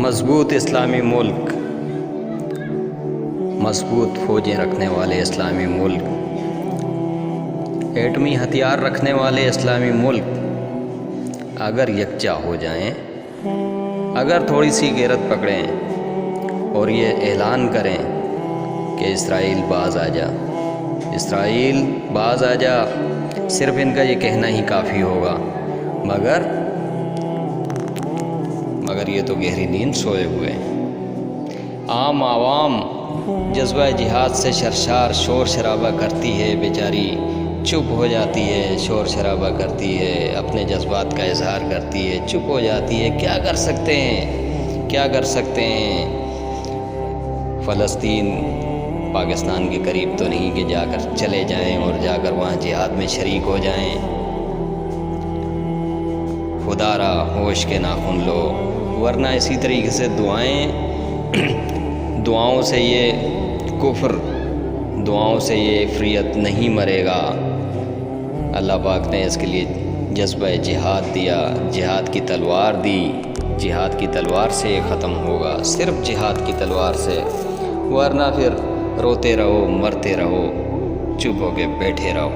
مضبوط اسلامی ملک، مضبوط فوجیں رکھنے والے اسلامی ملک، ایٹمی ہتھیار رکھنے والے اسلامی ملک اگر یکجا ہو جائیں، اگر تھوڑی سی غیرت پکڑیں اور یہ اعلان کریں کہ اسرائیل باز آ جا، اسرائیل باز آ جا، صرف ان کا یہ کہنا ہی کافی ہوگا، مگر یہ تو گہری نیند سوئے ہوئے ہیں۔ عام عوام جذبہ جہاد سے سرشار شور شرابہ کرتی ہے، بیچاری چپ ہو جاتی ہے، شور شرابہ کرتی ہے، اپنے جذبات کا اظہار کرتی ہے، چپ ہو جاتی ہے۔ کیا کر سکتے ہیں، کیا کر سکتے ہیں؟ فلسطین پاکستان کے قریب تو نہیں کہ جا کر چلے جائیں اور جا کر وہاں جہاد میں شریک ہو جائیں۔ خدا را ہوش کے ناخن لو، ورنہ اسی طریقے سے دعاؤں سے یہ کفر، دعاؤں سے یہ عفریت نہیں مرے گا۔ اللہ پاک نے اس کے لیے جذبہ جہاد دیا، جہاد کی تلوار دی، جہاد کی تلوار سے یہ ختم ہوگا، صرف جہاد کی تلوار سے، ورنہ پھر روتے رہو، مرتے رہو، چپ ہو کے بیٹھے رہو۔